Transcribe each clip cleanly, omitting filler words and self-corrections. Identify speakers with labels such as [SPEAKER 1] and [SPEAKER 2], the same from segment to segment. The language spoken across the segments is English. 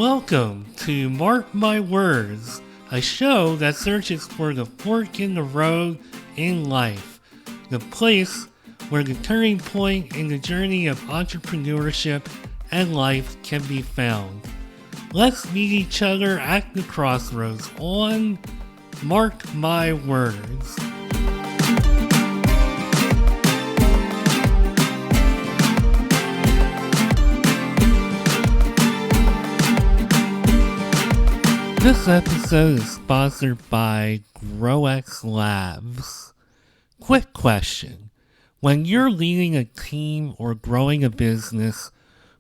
[SPEAKER 1] Welcome to Mark My Words, a show that searches for the fork in the road in life, the place where the turning point in the journey of entrepreneurship and life can be found. Let's meet each other at the crossroads on Mark My Words. This episode is sponsored by GrowX Labs. Quick question. When you're leading a team or growing a business,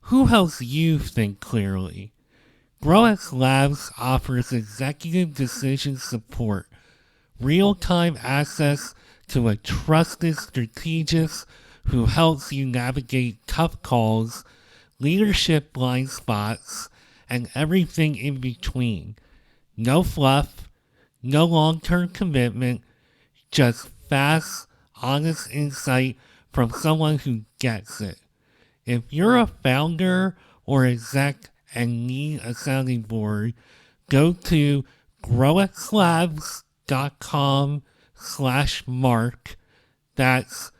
[SPEAKER 1] who helps you think clearly? GrowX Labs offers executive decision support, real-time access to a trusted strategist who helps you navigate tough calls, leadership blind spots, and everything in between. No fluff, no long-term commitment, just fast, honest insight from someone who gets it. If you're a founder or exec and need a sounding board, go to growxlabs.com/mark. That's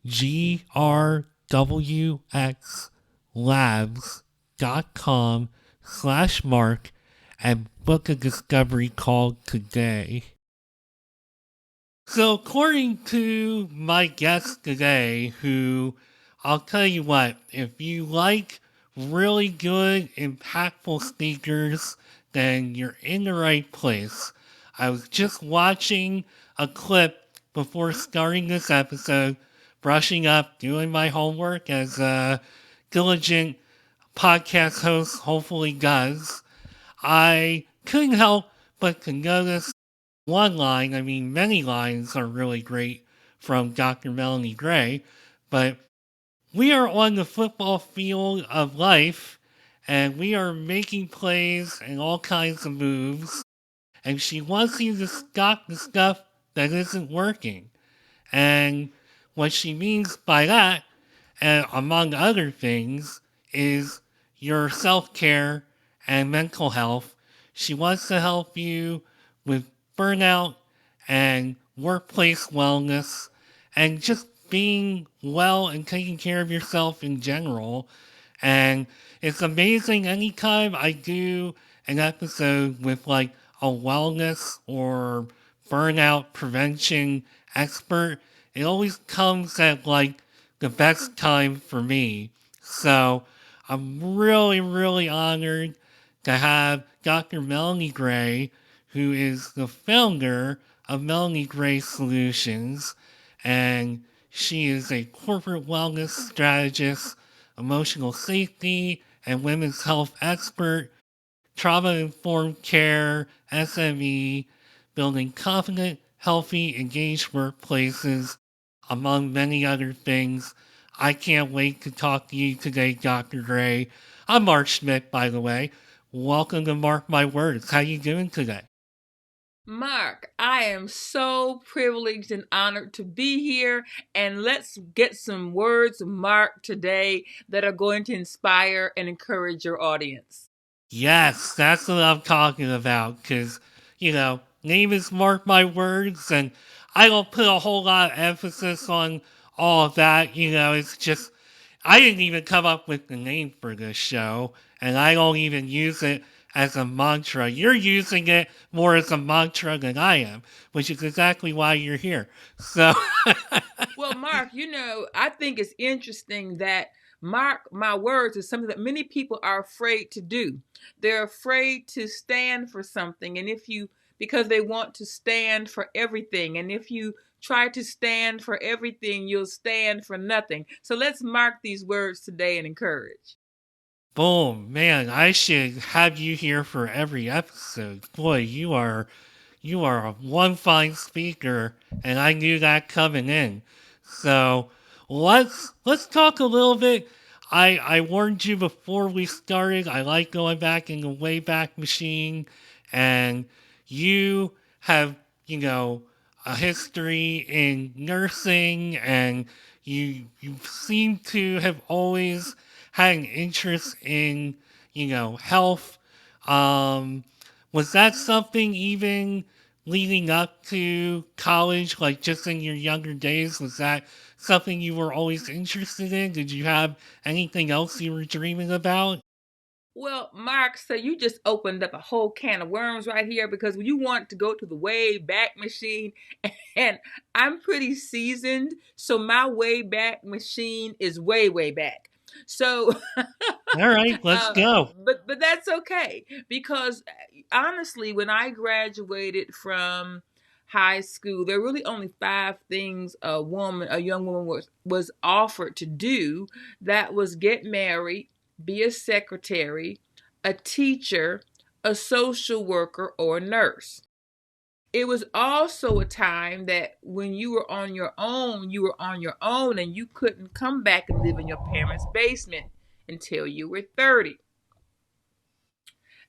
[SPEAKER 1] grwxlabs.com/mark and book a discovery call today. So according to my guest today, who I'll tell you what, if you like really good, impactful speakers, then you're in the right place. I was just watching a clip before starting this episode, brushing up, doing my homework as a diligent podcast host hopefully does. I couldn't help but to notice one line, many lines are really great from Dr. Melanie Gray, but we are on the football field of life, and we are making plays and all kinds of moves, and she wants you to stop the stuff that isn't working. And what she means by that, and among other things, is your self-care and mental health. She wants to help you with burnout and workplace wellness and just being well and taking care of yourself in general. And it's amazing anytime I do an episode with like a wellness or burnout prevention expert, it always comes at like the best time for me. So I'm really, really honored to have Dr. Melanie Gray, who is the founder of Melanie Gray Solutions, and she is a corporate wellness strategist, emotional safety and women's health expert, trauma-informed care, SME, building confident, healthy, engaged workplaces, among many other things. I can't wait to talk to you today, Dr. Gray. I'm Mark Schmidt, by the way. Welcome to Mark My Words. How you doing today?
[SPEAKER 2] Mark, I am so privileged and honored to be here, and let's get some words of Mark today that are going to inspire and encourage your audience.
[SPEAKER 1] Yes, that's what I'm talking about, because, name is Mark My Words, and I don't put a whole lot of emphasis on all of that. It's just, I didn't even come up with the name for this show, and I don't even use it as a mantra. You're using it more as a mantra than I am, which is exactly why you're here. So,
[SPEAKER 2] Well, Mark, I think it's interesting that Mark My Words is something that many people are afraid to do. They're afraid to stand for something, because they want to stand for everything. And if you try to stand for everything, you'll stand for nothing. So let's mark these words today and encourage.
[SPEAKER 1] boom, man, I should have you here for every episode. Boy, you are a one fine speaker, and I knew that coming in. So let's talk a little bit. I warned you before we started. I like going back in the Wayback Machine, and you have a history in nursing, and you seem to have always had an interest in health. Um, was that something even leading up to college, like just in your younger days? Was that something you were always interested in? Did you have anything else you were dreaming about?
[SPEAKER 2] Well, Mark, so you just opened up a whole can of worms right here because you want to go to the way back machine, and I'm pretty seasoned, so my way back machine is way, way back. So
[SPEAKER 1] All right, let's
[SPEAKER 2] uh,
[SPEAKER 1] go.
[SPEAKER 2] but that's okay because honestly, when I graduated from high school, there were really only five things a young woman was offered to do. That was get married, be a secretary, a teacher, a social worker, or a nurse. It was also a time that when you were on your own, you were on your own and you couldn't come back and live in your parents' basement until you were 30.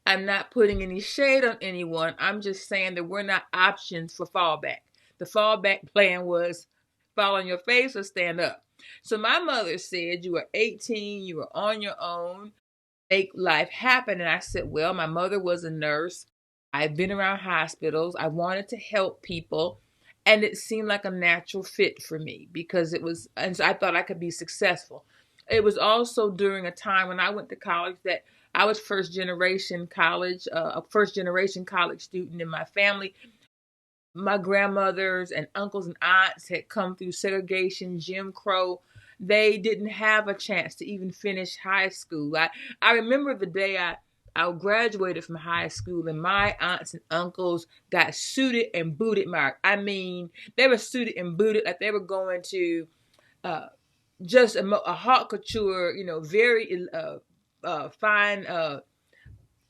[SPEAKER 2] I'm not putting any shade on anyone. I'm just saying there were not options for fallback. The fallback plan was fall on your face or stand up. So my mother said, you were 18, you were on your own, make life happen. And I said, well, my mother was a nurse. I've been around hospitals. I wanted to help people. And it seemed like a natural fit for me because it was, and so I thought I could be successful. It was also during a time when I went to college that I was a first generation college student in my family. My grandmothers and uncles and aunts had come through segregation, Jim Crow. They didn't have a chance to even finish high school. I remember the day I graduated from high school and my aunts and uncles got suited and booted, Mark. I mean, they were suited and booted like they were going to uh, just a haute couture, very fine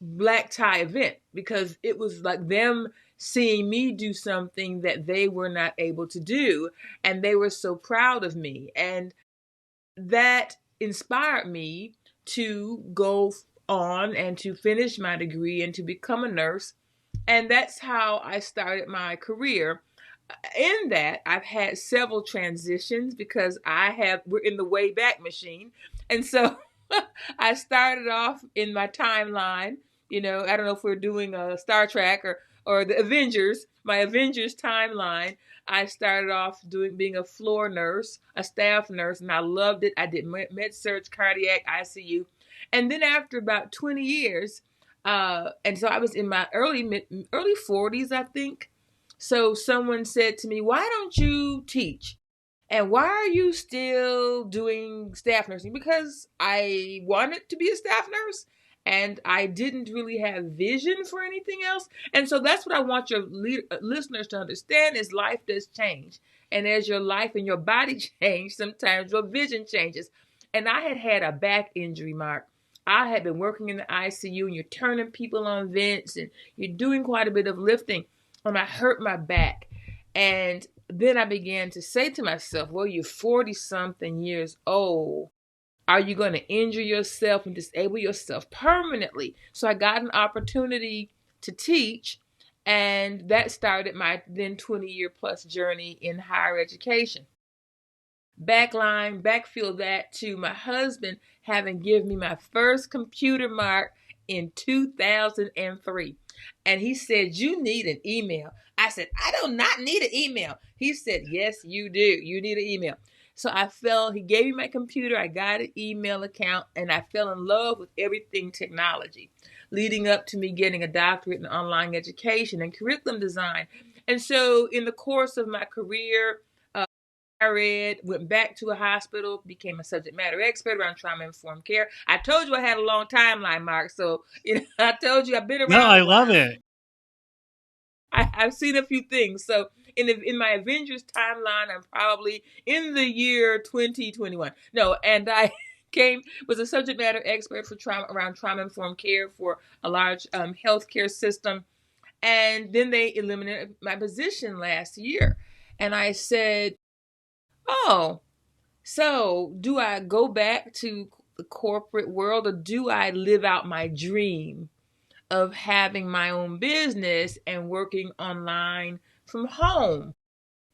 [SPEAKER 2] black tie event because it was like them seeing me do something that they were not able to do. And they were so proud of me. And that inspired me to go on and to finish my degree and to become a nurse. And that's how I started my career. In that, I've had several transitions because we're in the way back machine. And so I started off in my timeline. I don't know if we're doing a Star Trek or the Avengers, my Avengers timeline. I started off being a floor nurse, a staff nurse, and I loved it. I did med surg, cardiac, ICU. And then after about 20 years, and so I was in my early 40s, I think. So someone said to me, "Why don't you teach? And why are you still doing staff nursing?" Because I wanted to be a staff nurse and I didn't really have vision for anything else. And so that's what I want your listeners to understand is life does change. And as your life and your body change, sometimes your vision changes. And I had a back injury, Mark. I had been working in the ICU and you're turning people on vents and you're doing quite a bit of lifting. And I hurt my back. And then I began to say to myself, well, you're 40 something years old. Are you going to injure yourself and disable yourself permanently? So I got an opportunity to teach, and that started my then 20-year plus journey in higher education. Backfill that to my husband having given me my first computer, Mark, in 2003. And he said, "You need an email." I said, "I do not need an email." He said, "Yes, you do. You need an email." So he gave me my computer. I got an email account and I fell in love with everything technology, leading up to me getting a doctorate in online education and curriculum design. And so in the course of my career, I read, went back to a hospital, became a subject matter expert around trauma-informed care. I told you I had a long timeline, Mark. So, I told you I've been
[SPEAKER 1] No,
[SPEAKER 2] around
[SPEAKER 1] I
[SPEAKER 2] a
[SPEAKER 1] love
[SPEAKER 2] while.
[SPEAKER 1] it.
[SPEAKER 2] I've seen a few things. So, in my Avengers timeline, I'm probably in the year 2021. No, and I was a subject matter expert for around trauma-informed care for a large healthcare system. And then they eliminated my position last year. And I said, oh, so, do I go back to the corporate world or do I live out my dream of having my own business and working online from home?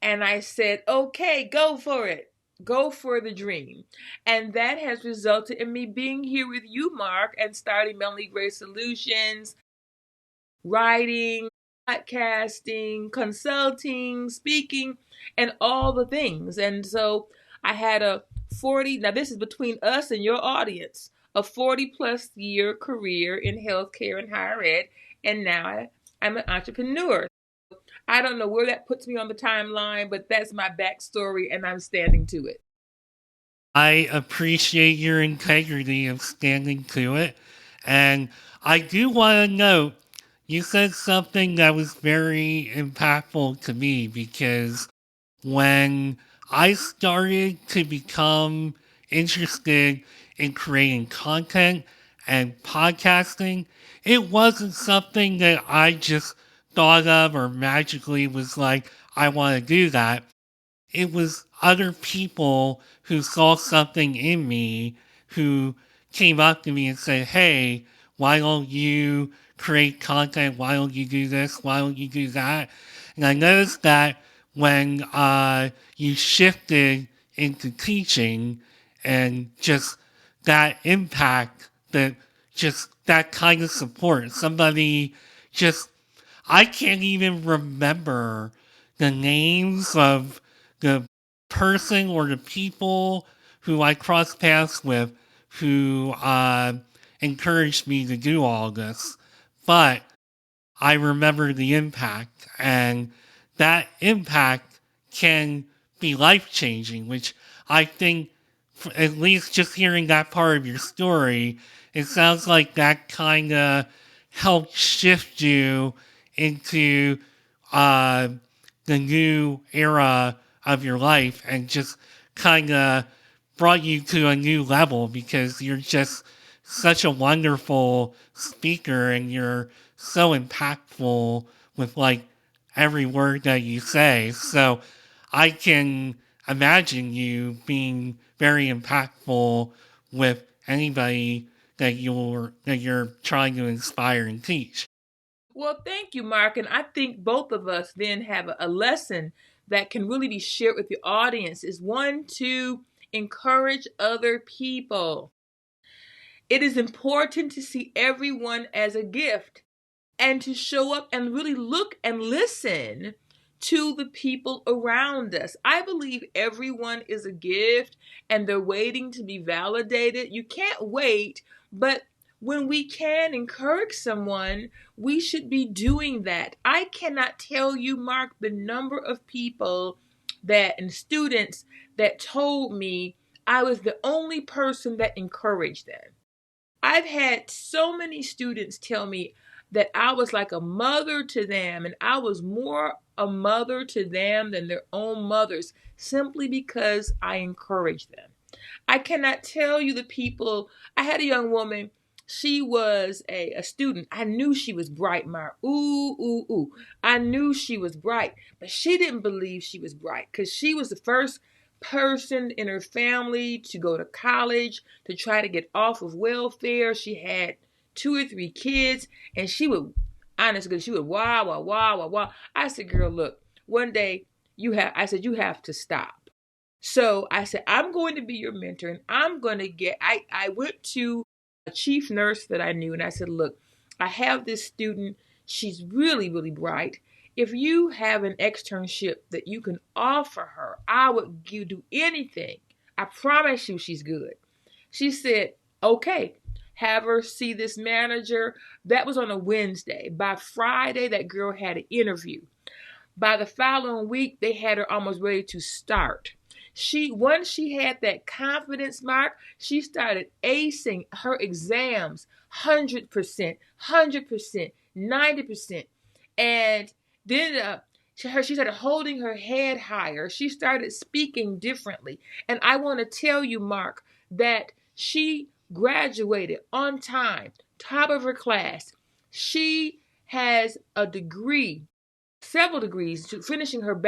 [SPEAKER 2] And I said, okay, go for it. Go for the dream. And that has resulted in me being here with you, Marc, and starting Melanie Gray Solutions, writing, podcasting, consulting, speaking, and all the things. And so I had a 40, now this is between us and your audience, a 40 plus year career in healthcare and higher ed. And now I'm an entrepreneur. I don't know where that puts me on the timeline, but that's my backstory and I'm standing to it.
[SPEAKER 1] I appreciate your integrity of standing to it. And I do want to note you said something that was very impactful to me because when I started to become interested in creating content and podcasting, it wasn't something that I just thought of or magically was like, I want to do that. It was other people who saw something in me who came up to me and said, hey, why don't you create content? Why don't you do this? Why don't you do that? And I noticed that when you shifted into teaching and just that impact, that just that kind of support, somebody just, I can't even remember the names of the person or the people who I crossed paths with who encouraged me to do all this. But I remember the impact, and that impact can be life changing, which I think, at least just hearing that part of your story, it sounds like that kind of helped shift you into uh, the new era of your life and just kind of brought you to a new level because you're just such a wonderful speaker and you're so impactful with like every word that you say. So I can imagine you being very impactful with anybody that you're trying to inspire and teach.
[SPEAKER 2] Well, thank you, Marc. And I think both of us then have a lesson that can really be shared with the audience is one to encourage other people. It is important to see everyone as a gift and to show up and really look and listen to the people around us. I believe everyone is a gift and they're waiting to be validated. You can't wait, but when we can encourage someone, we should be doing that. I cannot tell you, Marc, the number of people that and students that told me I was the only person that encouraged them. I've had so many students tell me that I was like a mother to them and I was more a mother to them than their own mothers simply because I encouraged them. I cannot tell you the people. I had a young woman. She was a student. I knew she was bright, Marc. Ooh, ooh, ooh. I knew she was bright, but she didn't believe she was bright because she was the first person in her family to go to college to try to get off of welfare. She had 2 or 3 kids, and she would, honestly, she would wah, wah, wah, wah, wah. I said, girl, look, one day you have to stop. So I said, I'm going to be your mentor and I'm going to I went to a chief nurse that I knew and I said, look, I have this student. She's really, really bright. If you have an externship that you can offer her, I would do anything. I promise you she's good. She said, okay, have her see this manager. That was on a Wednesday. By Friday, that girl had an interview. By the following week, they had her almost ready to start. Once she had that confidence, Marc, she started acing her exams 100%, 100%, 90%. And then she started holding her head higher. She started speaking differently. And I want to tell you, Marc, that she graduated on time, top of her class. She has a degree, several degrees, to finishing her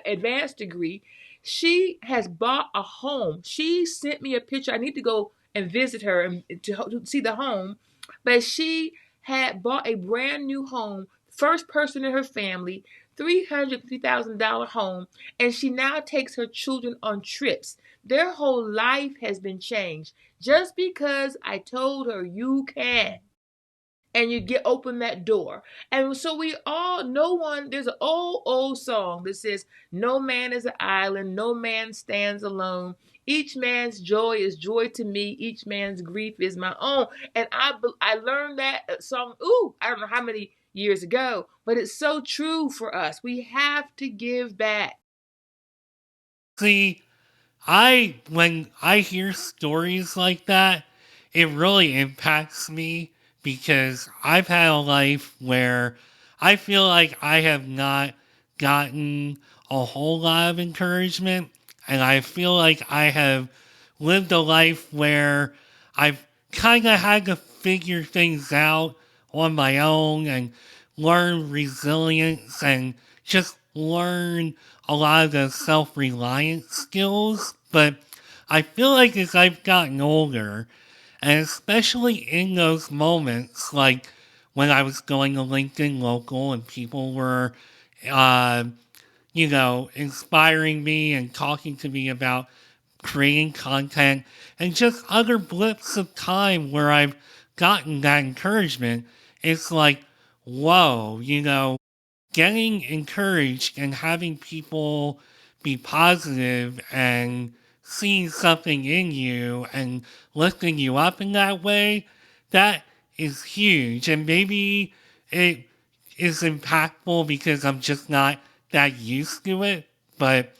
[SPEAKER 2] advanced degree. She has bought a home. She sent me a picture. I need to go and visit her and to see the home, but she had bought a brand new home first person in her family, $350,000 home, and she now takes her children on trips. Their whole life has been changed just because I told her you can. And you get open that door. And so we all, no one, there's an old song that says, no man is an island, no man stands alone. Each man's joy is joy to me, each man's grief is my own. And I learned that song, I don't know how many years ago, but it's so true for us. We have to give back.
[SPEAKER 1] See, when I hear stories like that, it really impacts me because I've had a life where I feel like I have not gotten a whole lot of encouragement, and I feel like I have lived a life where I've kind of had to figure things out on my own and learn resilience and just learn a lot of the self-reliance skills. But I feel like as I've gotten older, and especially in those moments, like when I was going to LinkedIn Local and people were, uh, inspiring me and talking to me about creating content and just other blips of time where I've gotten that encouragement, it's like, whoa, getting encouraged and having people be positive and seeing something in you and lifting you up in that way, that is huge. And maybe it is impactful because I'm just not that used to it, but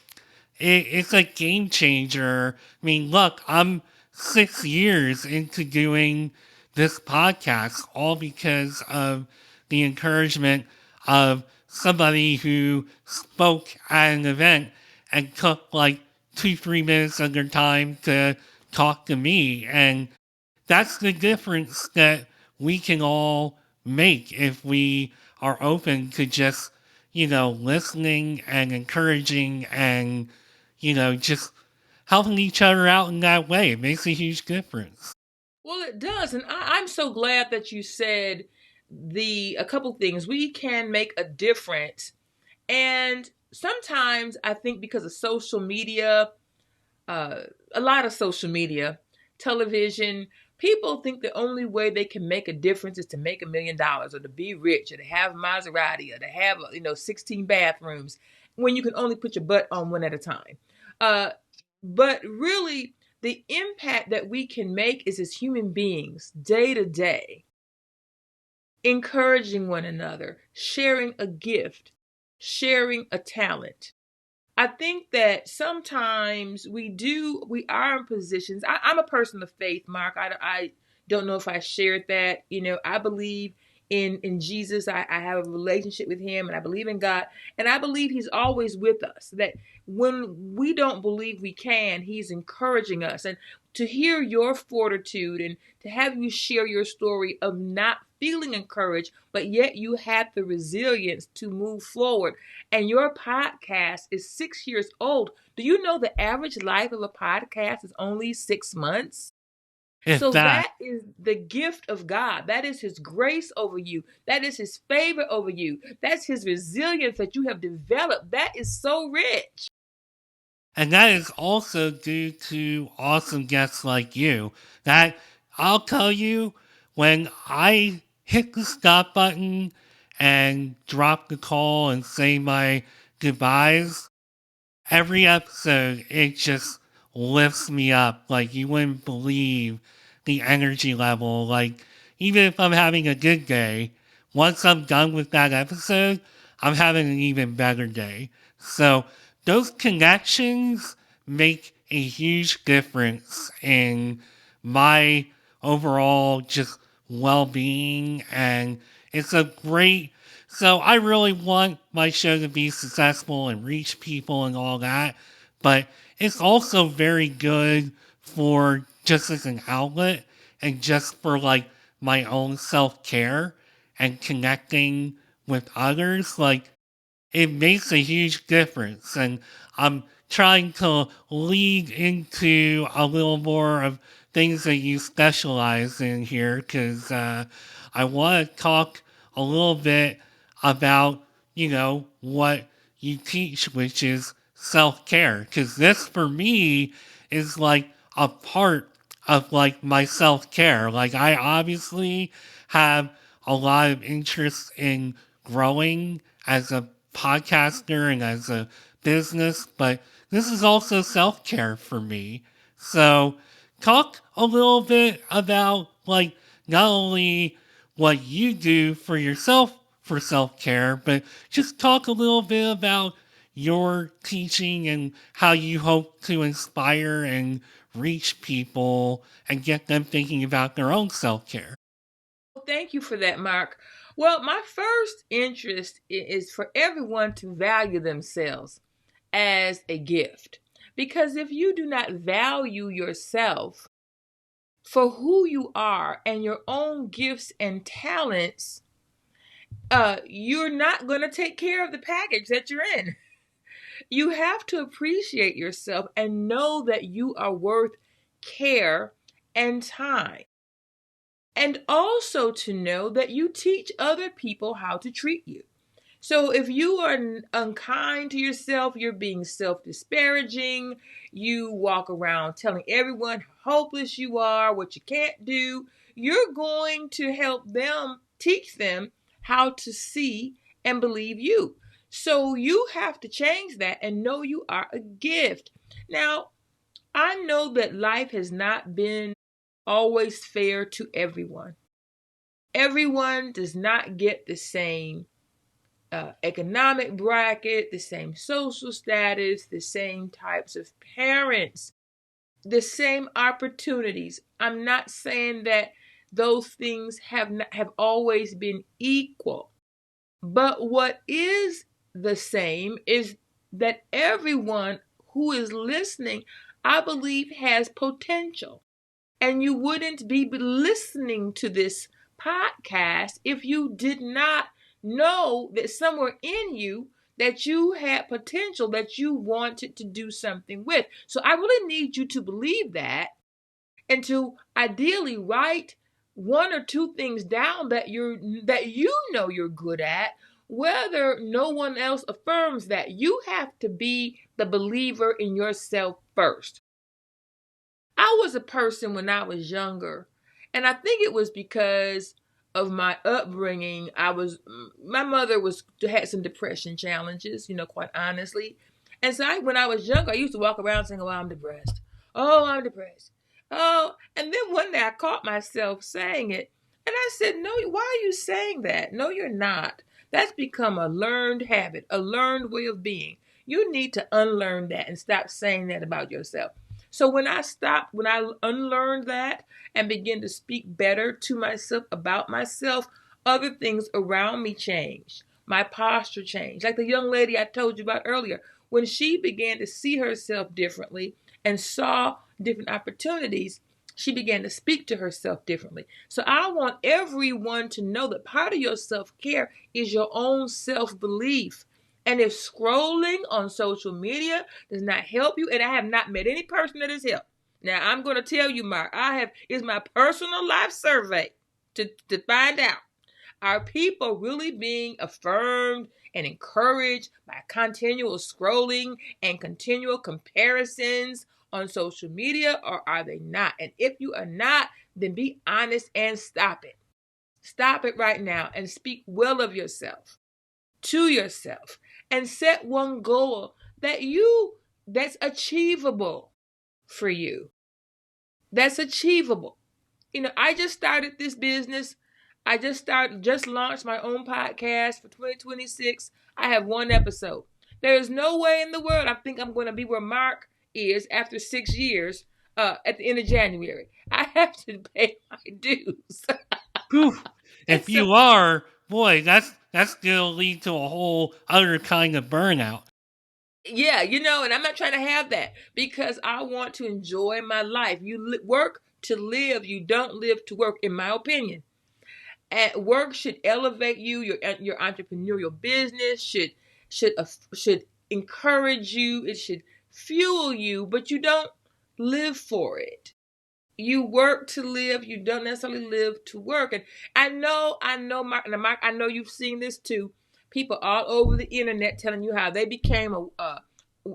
[SPEAKER 1] it's a game changer. I mean, look, I'm 6 years into doing this podcast, all because of the encouragement of somebody who spoke at an event and took like 2, 3 minutes of their time to talk to me. And that's the difference that we can all make if we are open to just, listening and encouraging and, just helping each other out in that way. It makes a huge difference.
[SPEAKER 2] Well, it does, and I'm so glad that you said a couple things. We can make a difference, and sometimes I think because of social media, uh, a lot of social media, television, people think the only way they can make a difference is to make $1 million or to be rich or to have Maserati or to have 16 bathrooms when you can only put your butt on one at a time. Uh, but really, the impact that we can make is as human beings, day to day, encouraging one another, sharing a gift, sharing a talent. I think that sometimes we are in positions. I'm a person of faith, Mark. I don't know if I shared that. I believe in Jesus. I have a relationship with him and I believe in God. And I believe he's always with us. That when we don't believe we can, he's encouraging us. And to hear your fortitude and to have you share your story of not feeling encouraged, but yet you had the resilience to move forward. And your podcast is 6 years old. Do you know the average life of a podcast is only 6 months?
[SPEAKER 1] If
[SPEAKER 2] So
[SPEAKER 1] that.
[SPEAKER 2] that is the gift of God. That is his grace over you. That is his favor over you. That's his resilience that you have developed. That is so rich.
[SPEAKER 1] And that is also due to awesome guests like you. That I'll tell you, when I hit the stop button and drop the call and say my goodbyes, every episode, it just lifts me up. Like, you wouldn't believe the energy level. Like, even if I'm having a good day, once I'm done with that episode, I'm having an even better day. So, those connections make a huge difference in my overall just well-being, and it's a great, so I really want my show to be successful and reach people and all that, but it's also very good for just as an outlet and just for like my own self-care and connecting with others. Like, it makes a huge difference. And I'm trying to lead into a little more of things that you specialize in here because I want to talk a little bit about, what you teach, which is self-care. Because this, for me, is like a part of like my self-care. Like, I obviously have a lot of interest in growing as a podcaster and as a business, but this is also self-care for me. So talk a little bit about like not only what you do for yourself for self-care, but just talk a little bit about your teaching and how you hope to inspire and reach people and get them thinking about their own self-care.
[SPEAKER 2] Well, thank you for that, Mark. Well, my first interest is for everyone to value themselves as a gift. Because if you do not value yourself for who you are and your own gifts and talents, you're not going to take care of the package that you're in. You have to appreciate yourself and know that you are worth care and time. And also to know that you teach other people how to treat you. So if you are unkind to yourself, you're being self-disparaging, you walk around telling everyone how hopeless you are, what you can't do, you're going to help them, teach them how to see and believe you. So you have to change that and know you are a gift. Now, I know that life has not been always fair to everyone. Everyone does not get the same economic bracket, the same social status, the same types of parents, the same opportunities. I'm not saying that those things have always been equal, but what is the same is that everyone who is listening, I believe, has potential. And you wouldn't be listening to this podcast if you did not know that somewhere in you that you had potential that you wanted to do something with. So I really need you to believe that and to ideally write one or two things down that you know you're good at, whether no one else affirms that. You have to be the believer in yourself first. I was a person when I was younger, and I think it was because of my upbringing. My mother had some depression challenges, quite honestly. And so when I was younger, I used to walk around saying, "Oh, I'm depressed. Oh, I'm depressed. Oh," and then one day I caught myself saying it, and I said, "No, why are you saying that? No, you're not. That's become a learned habit, a learned way of being. You need to unlearn that and stop saying that about yourself." So when I unlearned that and began to speak better to myself about myself, other things around me changed. My posture changed. Like the young lady I told you about earlier, when she began to see herself differently and saw different opportunities, she began to speak to herself differently. So I want everyone to know that part of your self-care is your own self-belief. And if scrolling on social media does not help you, and I have not met any person that has helped. Now I'm going to tell you, Mark, is my personal life survey to find out. Are people really being affirmed and encouraged by continual scrolling and continual comparisons on social media, or are they not? And if you are not, then be honest and stop it. Stop it right now and speak well of yourself to yourself and set one goal that's achievable for you. That's achievable. I just started this business. I just launched my own podcast for 2026. I have one episode. There is no way in the world I think I'm going to be where Mark is after 6 years at the end of January. I have to pay my dues.
[SPEAKER 1] Whew.
[SPEAKER 2] And
[SPEAKER 1] If
[SPEAKER 2] so
[SPEAKER 1] you are, boy, that's gonna lead to a whole other kind of burnout.
[SPEAKER 2] yeah, and I'm not trying to have that because I want to enjoy my life. You work to live, you don't live to work, in my opinion. And work should elevate you. Your entrepreneurial business should encourage you. It should fuel you, but you don't live for it. You work to live. You don't necessarily live to work. And I know, Mark, I know you've seen this too. people all over the internet telling you how they became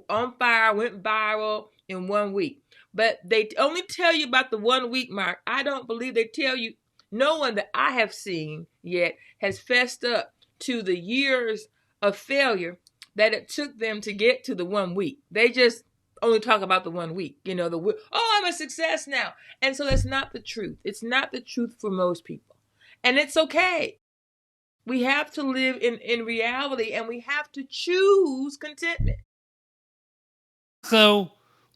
[SPEAKER 2] on fire, went viral in 1 week. But they only tell you about the 1 week mark. I don't believe they tell you. No one that I have seen yet has fessed up to the years of failure that it took them to get to the 1 week. They just only talk about the 1 week. I'm a success now. And so that's not the truth. It's not the truth for most people. And it's okay. We have to live in reality, and we have to choose contentment.
[SPEAKER 1] So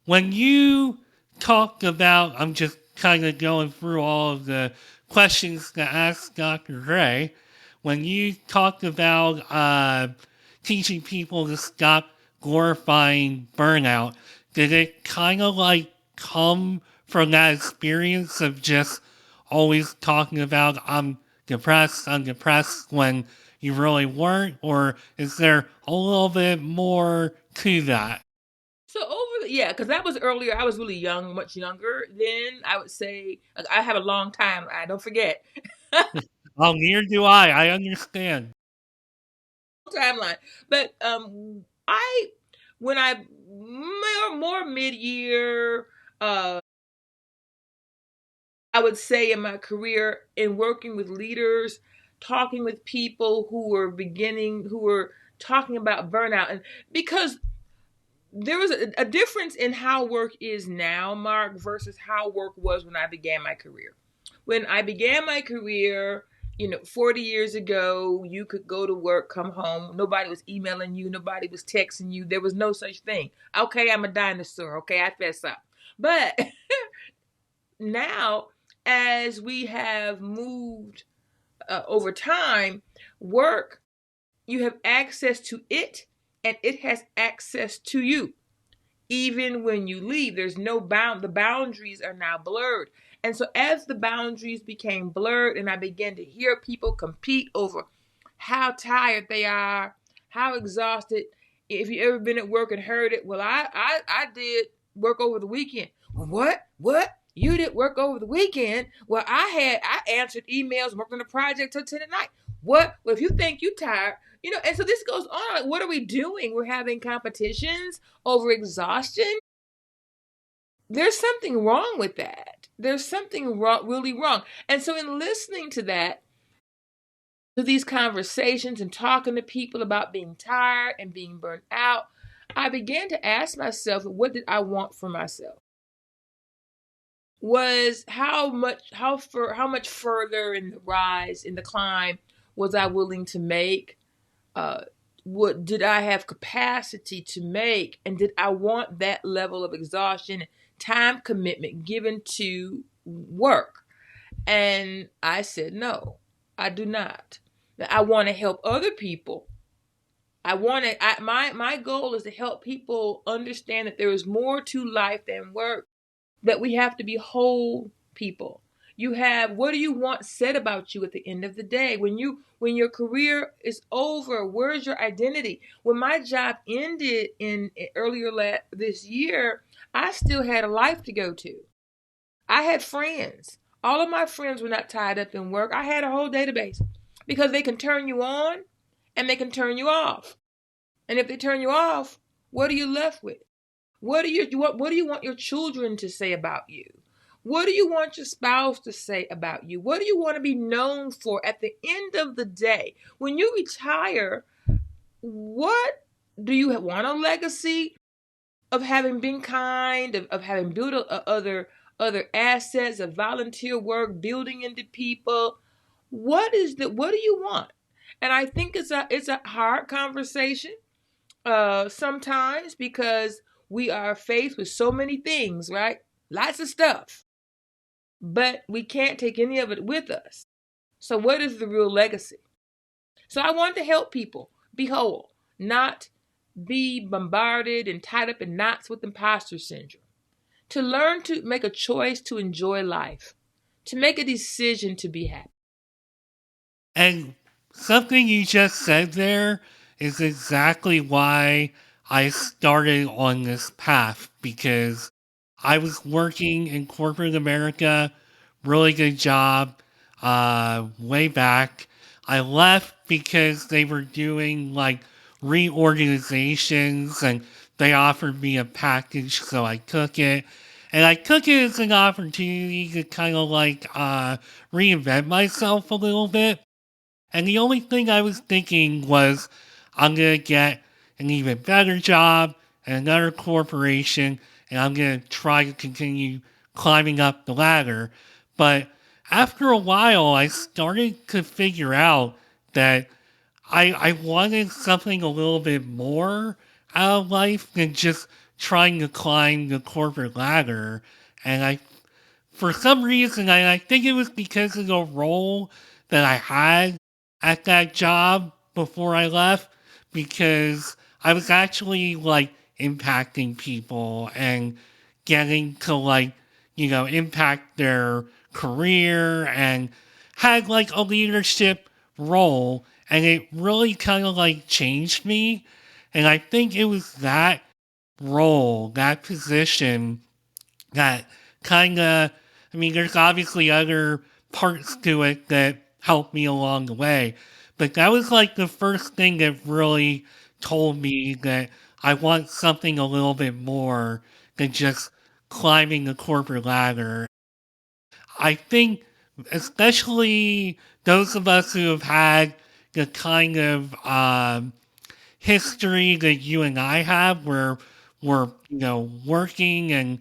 [SPEAKER 1] when you talk about, I'm just kind of going through all of the questions to ask Dr. Gray. When you talked about teaching people to stop glorifying burnout, did it kind of like come from that experience of just always talking about I'm depressed when you really weren't? Or is there a little bit more to that?
[SPEAKER 2] So yeah, because that was earlier. I was really young, much younger then. I would say I have a long time. I don't forget
[SPEAKER 1] Oh, neither do I. I understand.
[SPEAKER 2] timeline. But I when I more mid year, I would say in my career in working with leaders, talking with people who were talking about burnout, and because there was a difference in how work is now, Mark, versus how work was when I began my career. When I began my career, 40 years ago, you could go to work, come home. Nobody was emailing you. Nobody was texting you. There was no such thing. Okay, I'm a dinosaur. Okay, I fess up. But now, as we have moved over time, work, you have access to it and it has access to you. Even when you leave, there's no the boundaries are now blurred. And so as the boundaries became blurred and I began to hear people compete over how tired they are, how exhausted, if you ever been at work and heard it, well, I did work over the weekend. Well, what you did work over the weekend? Well, I answered emails, worked on a project till 10 at night. What? Well, if you think you tired, and so this goes on. Like, what are we doing? We're having competitions over exhaustion. There's something wrong with that. There's something really wrong. And so, in listening to that, to these conversations and talking to people about being tired and being burnt out, I began to ask myself, what did I want for myself? Was how much further in the rise, in the climb, was I willing to make? What did I have capacity to make, and did I want that level of exhaustion, time commitment given to work? And I said no, I do not. I want to help other people. My goal is to help people understand that there is more to life than work, that we have to be whole people. What do you want said about you at the end of the day? When your career is over, where's your identity? When my job ended in earlier this year, I still had a life to go to. I had friends. All of my friends were not tied up in work. I had a whole database because they can turn you on and they can turn you off. And if they turn you off, what are you left with? What do you want your children to say about you? What do you want your spouse to say about you? What do you want to be known for at the end of the day? When you retire, what do you want a legacy of having been kind, of having built other assets, of volunteer work, building into people? What do you want? And I think it's a hard conversation sometimes, because we are faced with so many things, right? Lots of stuff, but we can't take any of it with us. So what is the real legacy? So I want to help people be whole, not be bombarded and tied up in knots with imposter syndrome, to learn to make a choice to enjoy life, to make a decision to be happy.
[SPEAKER 1] And something you just said there is exactly why I started on this path, because I was working in corporate America, really good job, way back. I left because they were doing like reorganizations and they offered me a package, so I took it. And I took it as an opportunity to kind of like reinvent myself a little bit. And the only thing I was thinking was, I'm going to get an even better job at another corporation, and I'm going to try to continue climbing up the ladder. But after a while, I started to figure out that I wanted something a little bit more out of life than just trying to climb the corporate ladder. And for some reason, I think it was because of the role that I had at that job before I left, because I was actually like impacting people and getting to like, impact their career and had like a leadership role. And it really kind of like changed me. And I think it was that role, that position that kind of, I mean, there's obviously other parts to it that helped me along the way, but that was like the first thing that really told me that I want something a little bit more than just climbing the corporate ladder. I think, especially those of us who have had the kind of history that you and I have, where we're, working and,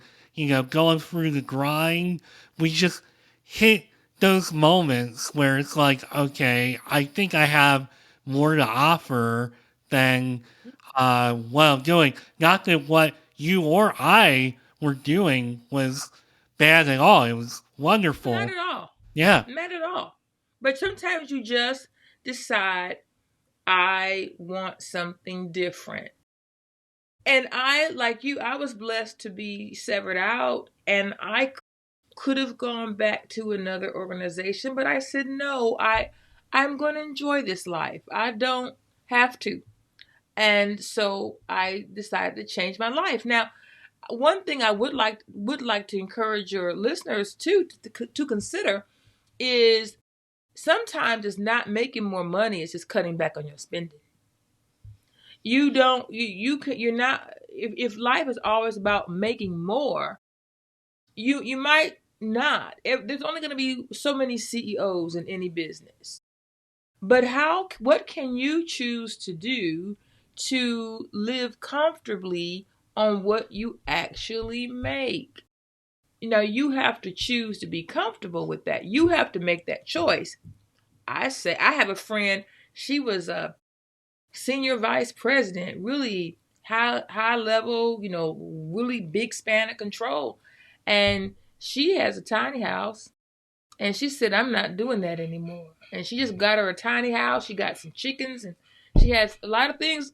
[SPEAKER 1] going through the grind, we just hit those moments where it's like, okay, I think I have more to offer than what I'm doing. Not that what you or I were doing was bad at all. It was
[SPEAKER 2] Not
[SPEAKER 1] wonderful.
[SPEAKER 2] at all.
[SPEAKER 1] Yeah.
[SPEAKER 2] Not at all. But sometimes you just decide, I want something different. And I, like you, I was blessed to be severed out, and I could have gone back to another organization, but I said no. I'm going to enjoy this life. I don't have to. And so I decided to change my life. Now, one thing I would like to encourage your listeners to consider is, sometimes it's not making more money, it's just cutting back on your spending. You don't you're not, if life is always about making more, you might not. There's only going to be so many CEOs in any business. But what can you choose to do to live comfortably on what you actually make? You have to choose to be comfortable with that. You have to make that choice. I say, I have a friend, she was a senior vice president, really high level, really big span of control. And she has a tiny house, and she said, I'm not doing that anymore. And she just got her a tiny house. She got some chickens, and she has a lot of things,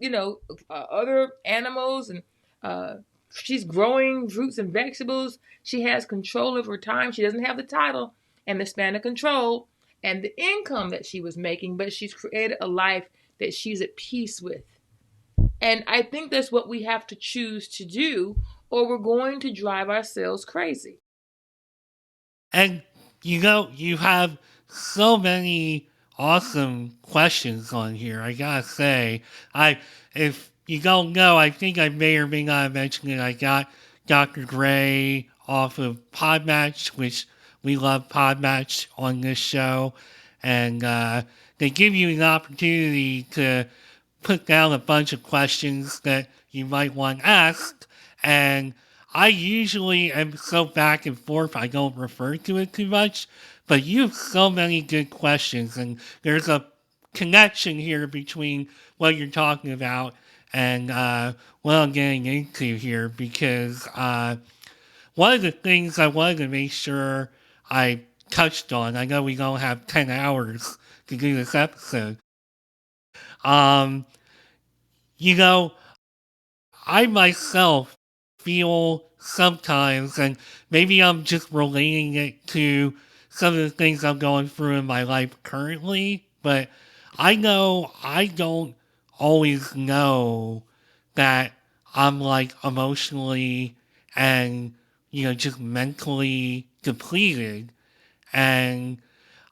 [SPEAKER 2] other animals, and uh, she's growing fruits and vegetables. She has control of her time. She doesn't have the title and the span of control and the income that she was making, but she's created a life that she's at peace with. And I think that's what we have to choose to do, or we're going to drive ourselves crazy.
[SPEAKER 1] And you have so many awesome questions on here. I gotta say, if you don't know, I think I may or may not have mentioned it. I got Dr. Gray off of Podmatch, which we love Podmatch on this show, and they give you an opportunity to put down a bunch of questions that you might want asked, and I usually am so back and forth, I don't refer to it too much, but you have so many good questions, and there's a connection here between what you're talking about and what I'm getting into here, because one of the things I wanted to make sure I touched on, I know we don't have 10 hours to do this episode. Um, you know, I myself feel sometimes, and maybe I'm just relating it to some of the things I'm going through in my life currently, but I know I don't always know that I'm like emotionally and, just mentally depleted. And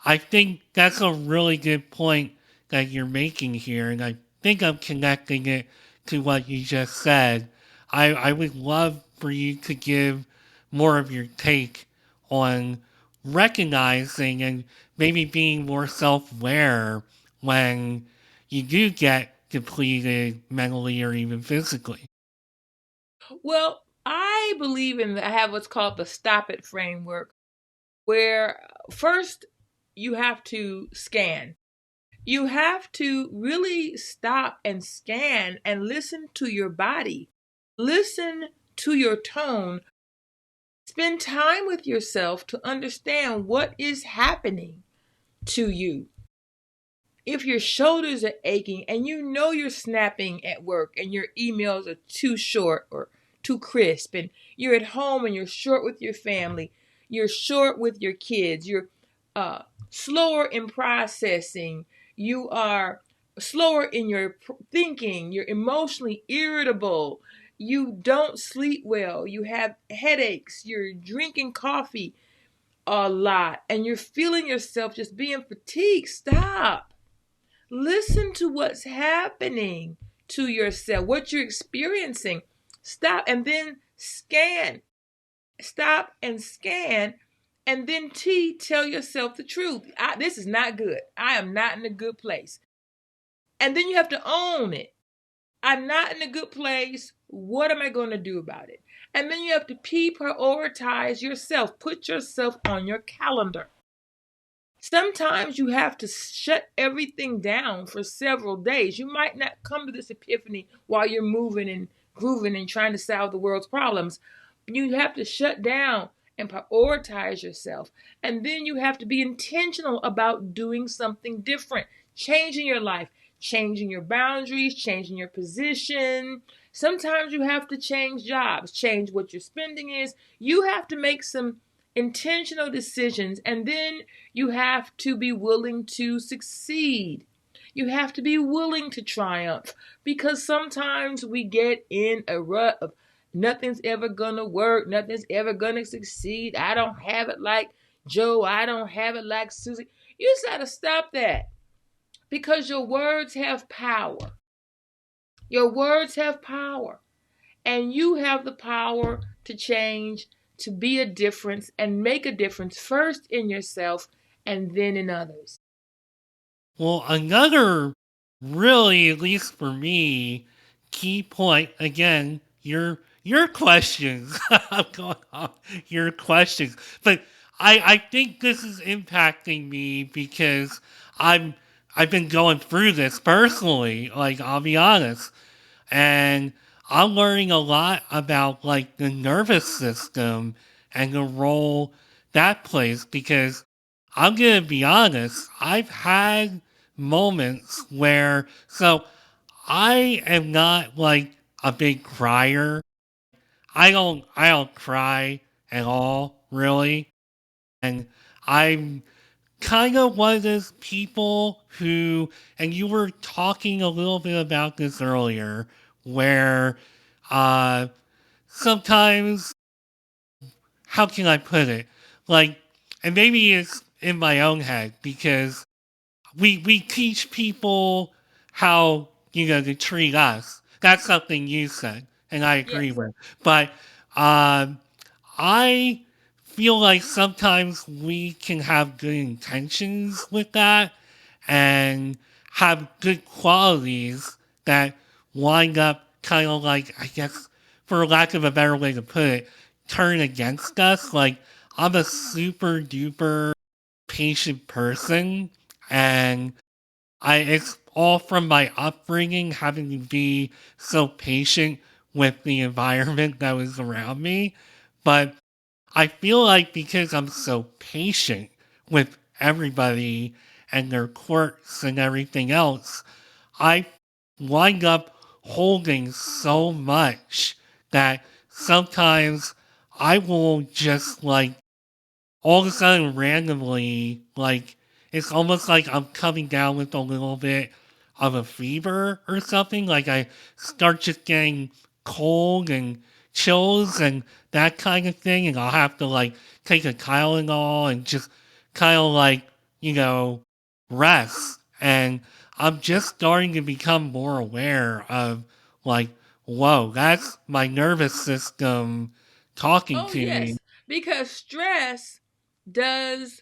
[SPEAKER 1] I think that's a really good point that you're making here, and I think I'm connecting it to what you just said. I would love for you to give more of your take on recognizing and maybe being more self aware when you do get depleted mentally or even physically.
[SPEAKER 2] Well, I believe in I have what's called the stop it framework, where first you have to scan. You have to really stop and scan and listen to your body. Listen to your tone. Spend time with yourself to understand what is happening to you. If your shoulders are aching and you know you're snapping at work and your emails are too short or too crisp, and you're at home and you're short with your family, you're short with your kids, you're slower in processing, you are slower in your thinking, you're emotionally irritable, you don't sleep well, you have headaches, you're drinking coffee a lot, and you're feeling yourself just being fatigued, stop. Listen to what's happening to yourself, what you're experiencing. Stop and then scan. Stop and scan. And then tell yourself the truth. This is not good. I am not in a good place. And then you have to own it. I'm not in a good place. What am I going to do about it? And then you have to prioritize yourself. Put yourself on your calendar. Sometimes you have to shut everything down for several days. You might not come to this epiphany while you're moving and grooving and trying to solve the world's problems. You have to shut down and prioritize yourself. And then you have to be intentional about doing something different, changing your life, changing your boundaries, changing your position. Sometimes you have to change jobs, change what your spending is. You have to make some intentional decisions, and then you have to be willing to succeed. You have to be willing to triumph, because sometimes we get in a rut of nothing's ever gonna work, nothing's ever gonna succeed. I don't have it like Joe, I don't have it like Susie. You just gotta stop that, because your words have power. Your words have power. And you have the power to change, to be a difference, and make a difference first in yourself and then in others.
[SPEAKER 1] Well, another really, at least for me, key point again, your questions. I'm going off your questions. But I think this is impacting me because I'm I've been going through this personally, like I'll be honest. And I'm learning a lot about like the nervous system and the role that plays because I'm gonna be honest, I've had moments where I am not like a big crier. I don't cry at all, really. And I'm kind of one of those people who, and you were talking a little bit about this earlier, where uh, sometimes, how can I put it? Like, and maybe it's in my own head because we teach people how, to treat us. That's something you said, and I agree
[SPEAKER 2] Yes.
[SPEAKER 1] with. But um, I feel like sometimes we can have good intentions with that and have good qualities that wind up kind of like, I guess, for lack of a better way to put it, turn against us. Like, I'm a super duper patient person, and it's all from my upbringing, having to be so patient with the environment that was around me. But I feel like because I'm so patient with everybody and their quirks and everything else, I wind up holding so much that sometimes I will just like all of a sudden randomly, like it's almost like I'm coming down with a little bit of a fever or something. Like I start just getting cold and chills and that kind of thing, and I'll have to like take a Tylenol and just kind of like you know, rest. And I'm just starting to become more aware of, like, whoa, that's my nervous system talking
[SPEAKER 2] Oh
[SPEAKER 1] to me.
[SPEAKER 2] yes, because stress does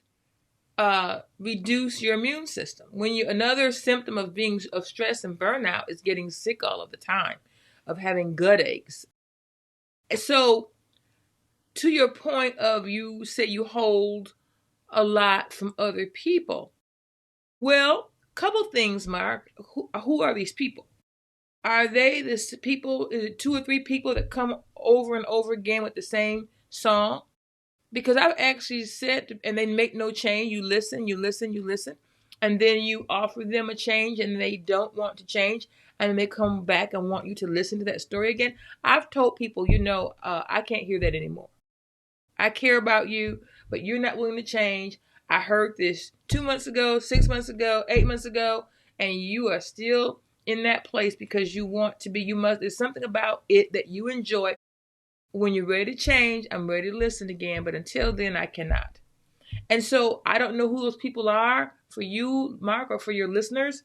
[SPEAKER 2] reduce your immune system. When you another symptom of being of stress and burnout is getting sick all of the time, of having gut aches. So to your point of you say you hold a lot from other people. Well, couple things, Mark. Who are these people? Are they this people? Is it two or three people that come over and over again with the same song? Because I've actually said, and they make no change. You listen, you listen, you listen, and then you offer them a change, and they don't want to change, and then they come back and want you to listen to that story again. I've told people, I can't hear that anymore. I care about you, but you're not willing to change. I heard this 2 months ago, 6 months ago, 8 months ago, and you are still in that place because you want to be. You must. There's something about it that you enjoy. When you're ready to change, I'm ready to listen again. But until then, I cannot. And so I don't know who those people are for you, Mark, or for your listeners.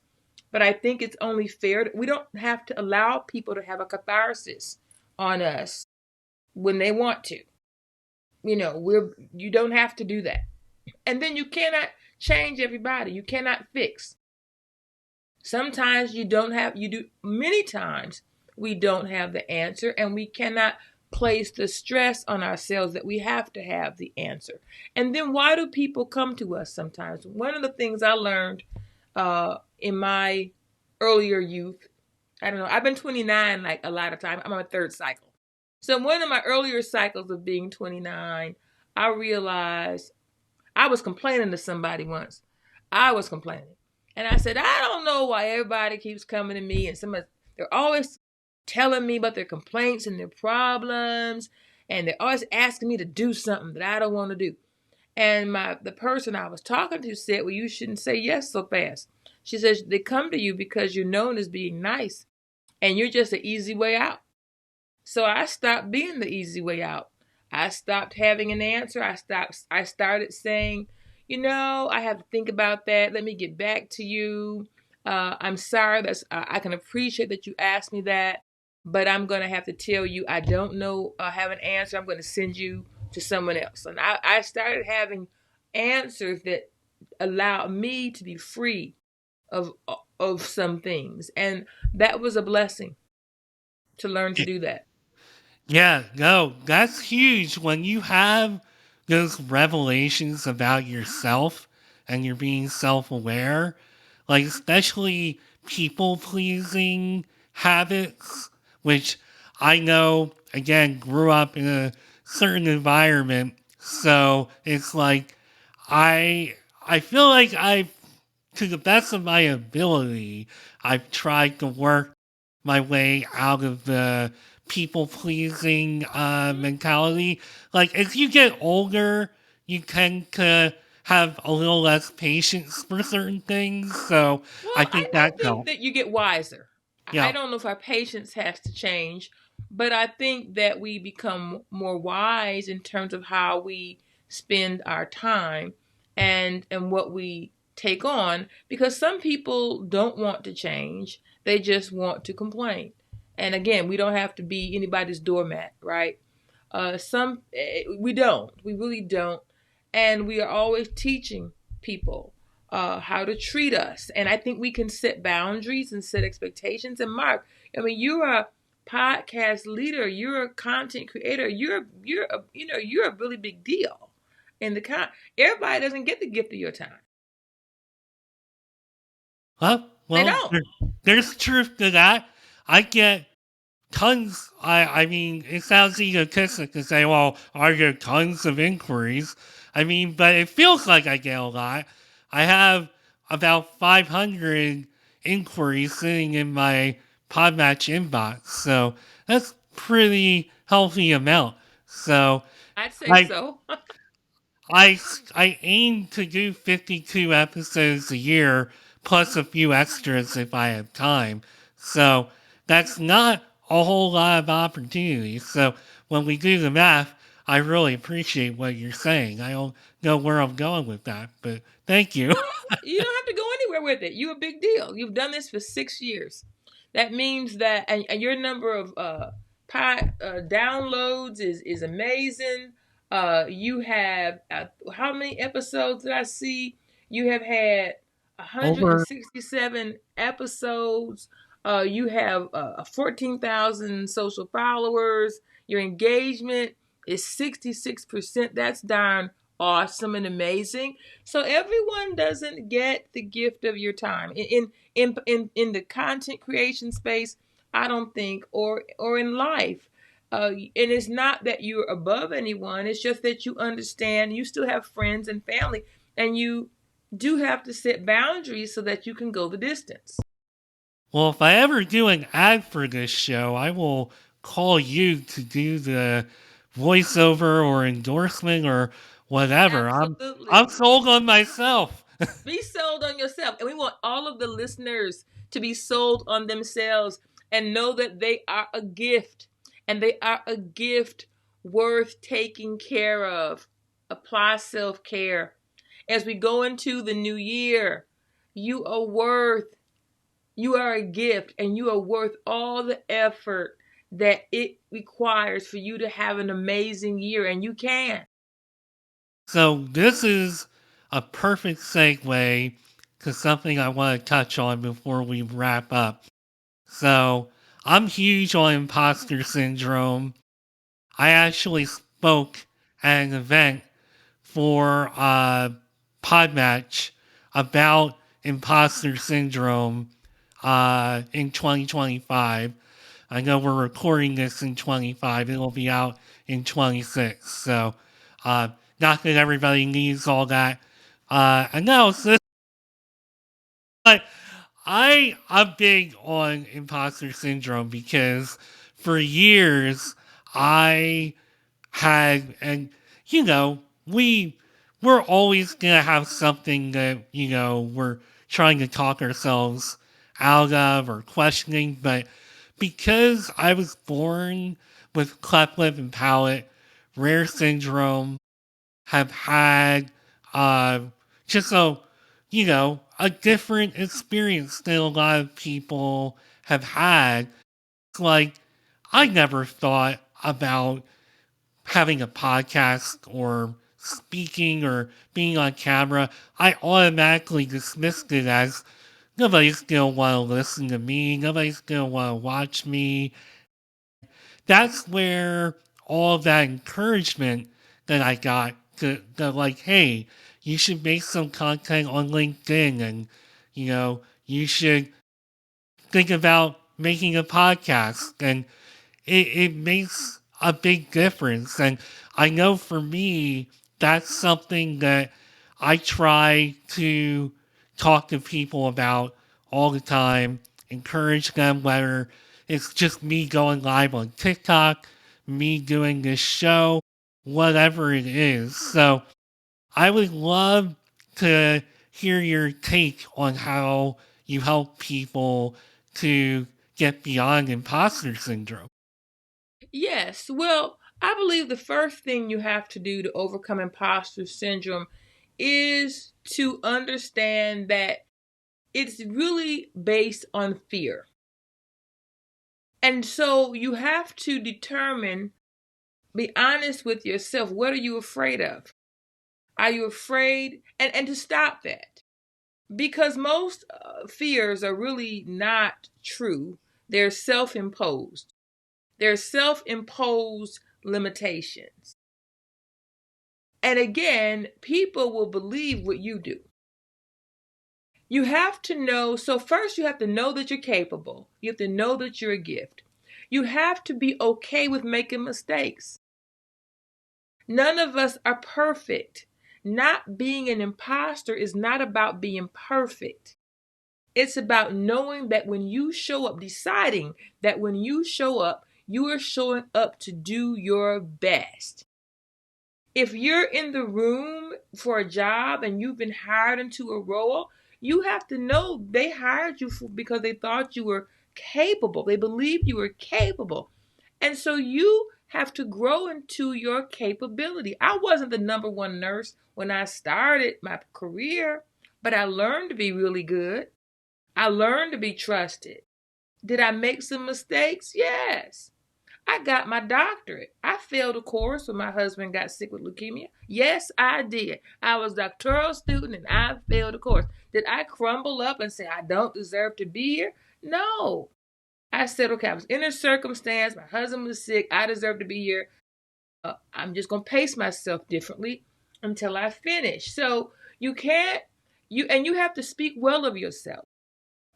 [SPEAKER 2] But I think it's only fair. We don't have to allow people to have a catharsis on us when they want to. You don't have to do that. And then you cannot change everybody. You cannot fix. Sometimes you do, many times we don't have the answer, and we cannot place the stress on ourselves that we have to have the answer. And then why do people come to us sometimes? One of the things I learned in my earlier youth, I don't know, I've been 29 like a lot of time. I'm on my third cycle. So one of my earlier cycles of being 29, I realized I was complaining to somebody once. I was complaining. And I said, I don't know why everybody keeps coming to me and they're always telling me about their complaints and their problems, and they're always asking me to do something that I don't want to do. And the person I was talking to said, well, you shouldn't say yes so fast. She says they come to you because you're known as being nice and you're just an easy way out. So I stopped being the easy way out. I stopped having an answer. I started saying, I have to think about that. Let me get back to you. I'm sorry. I can appreciate that you asked me that, but I'm going to have to tell you I don't know. I have an answer. I'm going to send you to someone else. And I started having answers that allow me to be free of some things, and that was a blessing to learn to do that.
[SPEAKER 1] Yeah, no, that's huge when you have those revelations about yourself and you're being self aware, like, especially people pleasing habits, which I know, again, grew up in a certain environment. So it's like, I feel like to the best of my ability, I've tried to work my way out of the people pleasing mentality. Like, as you get older, you tend to have a little less patience for certain things. So I
[SPEAKER 2] Well, I,
[SPEAKER 1] think
[SPEAKER 2] I
[SPEAKER 1] that
[SPEAKER 2] think
[SPEAKER 1] helps.
[SPEAKER 2] that you get wiser. I
[SPEAKER 1] Yeah.
[SPEAKER 2] don't know if our patience has to change, but I think that we become more wise in terms of how we spend our time and what we take on, because some people don't want to change. They just want to complain. And again, we don't have to be anybody's doormat, right? We don't. We really don't. And we are always teaching people how to treat us. And I think we can set boundaries and set expectations. And Mark, I mean, you're a podcast leader. You're a content creator. You're a really big deal in the everybody doesn't get the gift of your time.
[SPEAKER 1] Well,
[SPEAKER 2] They
[SPEAKER 1] well,
[SPEAKER 2] don't.
[SPEAKER 1] there's truth to that. I get tons. I mean, it sounds egotistic to say, well, I get tons of inquiries. I mean, but it feels like I get a lot. I have about 500 inquiries sitting in my Podmatch inbox, so that's pretty healthy amount. So
[SPEAKER 2] I'd say
[SPEAKER 1] I
[SPEAKER 2] so.
[SPEAKER 1] I aim to do 52 episodes a year, plus a few extras if I have time. So that's not a whole lot of opportunities. So when we do the math, I really appreciate what you're saying. I don't know where I'm going with that, but thank you.
[SPEAKER 2] You don't have to go anywhere with it. You're a big deal. You've done this for 6 years. That means that, and your number of downloads is amazing. You have how many episodes did I see? You have had
[SPEAKER 1] Over
[SPEAKER 2] 167 episodes. You have 14,000 social followers. Your engagement is 66%. That's darn awesome and amazing. So everyone doesn't get the gift of your time in the content creation space. I don't think, or in life. And it's not that you're above anyone. It's just that you understand you still have friends and family, and you do have to set boundaries so that you can go the distance.
[SPEAKER 1] Well, if I ever do an ad for this show, I will call you to do the voiceover or endorsement or whatever. I'm
[SPEAKER 2] Absolutely.
[SPEAKER 1] sold on myself.
[SPEAKER 2] Be sold on yourself. And we want all of the listeners to be sold on themselves and know that they are a gift, and they are a gift worth taking care of. Apply self care. As we go into the new year, you are worth, you are a gift, and you are worth all the effort that it requires for you to have an amazing year, and you can.
[SPEAKER 1] So this is a perfect segue to something I want to touch on before we wrap up. So I'm huge on imposter syndrome. I actually spoke at an event for a Podmatch about imposter syndrome in 2025. I know we're recording this in 25. It'll be out in 26. So, not that everybody needs all that analysis, but I'm big on imposter syndrome because for years I had, and we're always gonna have something that we're trying to talk ourselves out of or questioning, but because I was born with cleft lip and palate, rare syndrome, have had uh, just a different experience than a lot of people have had. Like, I never thought about having a podcast or speaking or being on camera. I automatically dismissed it as nobody's gonna want to listen to me, nobody's gonna want to watch me. That's where all that encouragement that I got to like, hey, you should make some content on LinkedIn, and you should think about making a podcast, and it makes a big difference. And I know for me, that's something that I try to talk to people about all the time, encourage them, whether it's just me going live on TikTok, me doing this show, whatever it is. So I would love to hear your take on how you help people to get beyond imposter syndrome.
[SPEAKER 2] Yes. Well, I believe the first thing you have to do to overcome imposter syndrome is to understand that it's really based on fear. And so you have to determine, be honest with yourself. What are you afraid of? Are you afraid? And to stop that. Because most fears are really not true, they're self imposed. They're self imposed limitations. And again, people will believe what you do. You have to know, so first you have to know that you're capable. You have to know that you're a gift. You have to be okay with making mistakes. None of us are perfect. Not being an imposter is not about being perfect. It's about knowing that when you show up, deciding that when you show up, you are showing up to do your best. If you're in the room for a job and you've been hired into a role, you have to know they hired you because they thought you were capable. They believed you were capable. And so you have to grow into your capability. I wasn't the number one nurse when I started my career, but I learned to be really good. I learned to be trusted. Did I make some mistakes? Yes. I got my doctorate. I failed a course when my husband got sick with leukemia. Yes, I did. I was a doctoral student and I failed a course. Did I crumble up and say I don't deserve to be here? No. I said, okay, I was in a circumstance. My husband was sick. I deserve to be here. I'm just going to pace myself differently until I finish. So you can't, you have to speak well of yourself.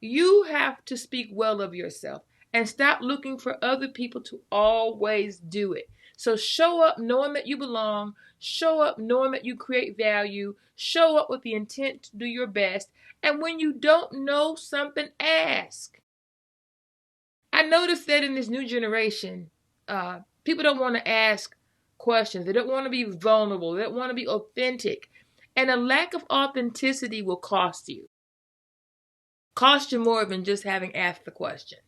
[SPEAKER 2] You have to speak well of yourself and stop looking for other people to always do it. So show up knowing that you belong, show up knowing that you create value, show up with the intent to do your best. And when you don't know something, ask. I noticed that in this new generation, people don't want to ask questions. They don't want to be vulnerable. They don't want to be authentic. And a lack of authenticity will cost you. Cost you more than just having asked the question.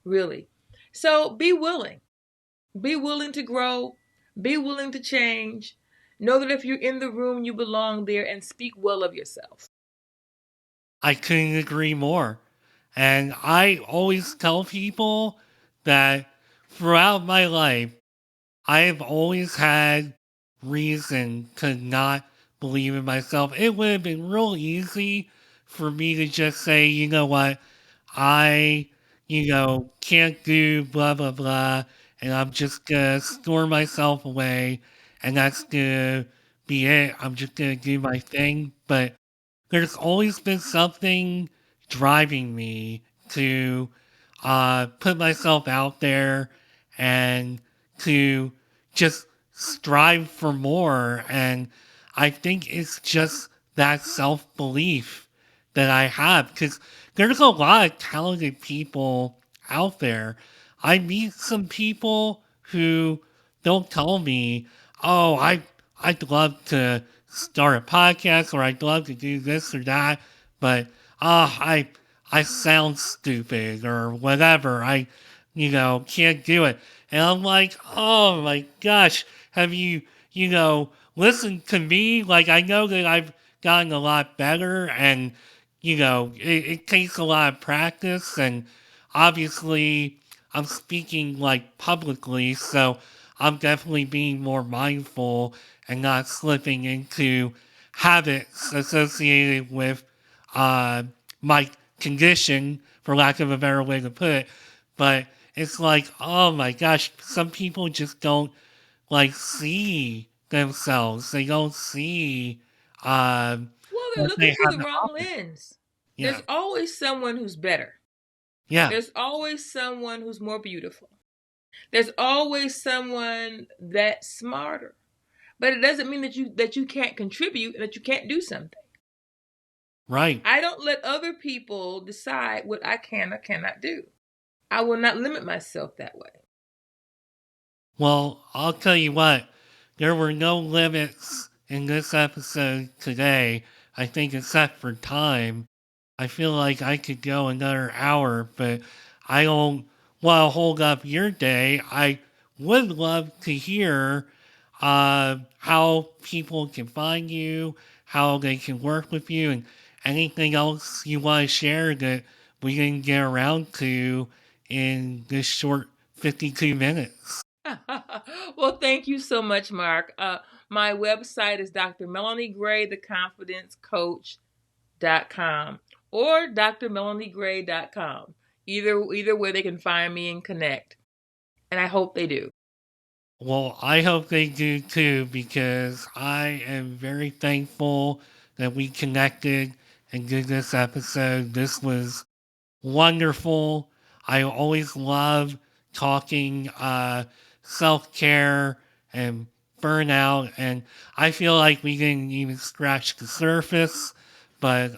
[SPEAKER 2] Really. So be willing. Be willing to grow. Be willing to change. Know that if you're in the room, you belong there, and speak well of yourself.
[SPEAKER 1] I couldn't agree more. And I always tell people that throughout my life, I have always had reason to not believe in myself. It would have been real easy for me to just say, you know what, I, can't do blah, blah, blah, and I'm just gonna store myself away, and that's gonna be it. I'm just gonna do my thing. But there's always been something driving me to put myself out there and to just strive for more. And I think it's just that self belief that I have because there's a lot of talented people out there. I meet some people who don't tell me, oh, I'd love to start a podcast or I'd love to do this or that, but I sound stupid or whatever. Can't do it. And I'm like, oh my gosh, have you listened to me? Like, I know that I've gotten a lot better and, it takes a lot of practice. And obviously, I'm speaking like publicly, so I'm definitely being more mindful and not slipping into habits associated with uh, my condition, for lack of a better way to put it. But it's like, oh my gosh, some people just don't like see themselves. They don't see
[SPEAKER 2] Well, they're
[SPEAKER 1] what they
[SPEAKER 2] looking through
[SPEAKER 1] have
[SPEAKER 2] the
[SPEAKER 1] to
[SPEAKER 2] wrong
[SPEAKER 1] offer.
[SPEAKER 2] lens.
[SPEAKER 1] Yeah,
[SPEAKER 2] There's always someone who's better.
[SPEAKER 1] yeah,
[SPEAKER 2] There's always someone who's more beautiful. There's always someone that's smarter. But it doesn't mean that you can't contribute and that you can't do something.
[SPEAKER 1] right.
[SPEAKER 2] I don't let other people decide what I can or cannot do. I will not limit myself that way.
[SPEAKER 1] Well, I'll tell you what, there were no limits in this episode today, I think, except for time. I feel like I could go another hour, but I don't want to hold up your day. I would love to hear how people can find you, how they can work with you, and anything else you want to share that we didn't get around to in this short 52 minutes.
[SPEAKER 2] Well, thank you so much, Mark. My website is Dr. Melanie Gray, the Confidence Coach.com or drmelaniegray.com. Either way they can find me and connect. And I hope they do.
[SPEAKER 1] Well, I hope they do too, because I am very thankful that we connected and did this episode. This was wonderful. I always love talking self care and burnout, and I feel like we didn't even scratch the surface, but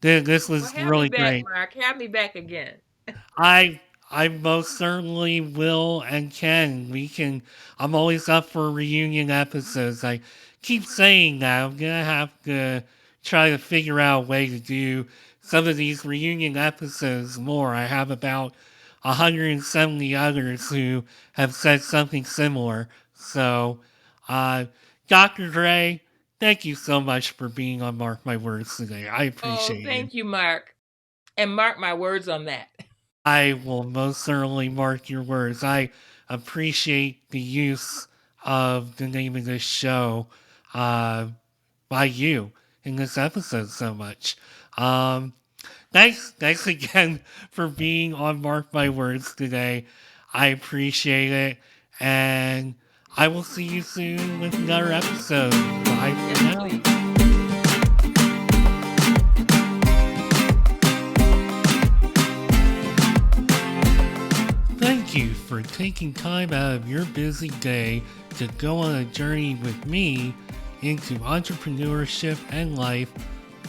[SPEAKER 1] this
[SPEAKER 2] Well,
[SPEAKER 1] was
[SPEAKER 2] have me
[SPEAKER 1] really
[SPEAKER 2] back,
[SPEAKER 1] great.
[SPEAKER 2] Mark. Have me back again.
[SPEAKER 1] I I most certainly will and can. We can. I'm always up for reunion episodes. I keep saying that. I'm gonna have to try to figure out a way to do some of these reunion episodes more. I have about 170 others who have said something similar. So, uh, Dr. Gray, thank you so much for being on Mark My Words today. I
[SPEAKER 2] Oh,
[SPEAKER 1] appreciate it.
[SPEAKER 2] thank you, Mark. And mark my words on that.
[SPEAKER 1] I will most certainly mark your words. I appreciate the use of the name of this show uh, by you in this episode so much. Um, thanks again for being on Mark My Words today. I appreciate it, and I will see you soon with another episode. Bye for
[SPEAKER 2] Yes,
[SPEAKER 1] now.
[SPEAKER 2] please.
[SPEAKER 1] Thank you for taking time out of your busy day to go on a journey with me into entrepreneurship and life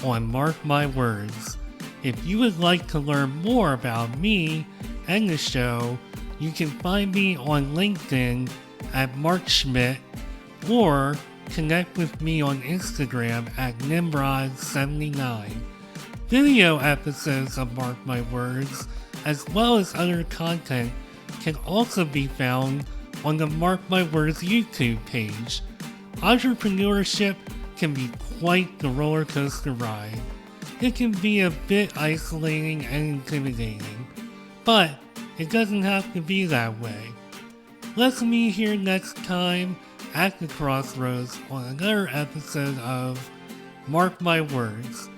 [SPEAKER 1] on Mark My Words. If you would like to learn more about me and the show, you can find me on LinkedIn at Mark Schmidt or connect with me on Instagram at Nimrod79. Video episodes of Mark My Words, as well as other content, can also be found on the Mark My Words YouTube page. Entrepreneurship can be quite the roller coaster ride. It can be a bit isolating and intimidating, but it doesn't have to be that way. Let's meet here next time at the crossroads on another episode of Mark My Words.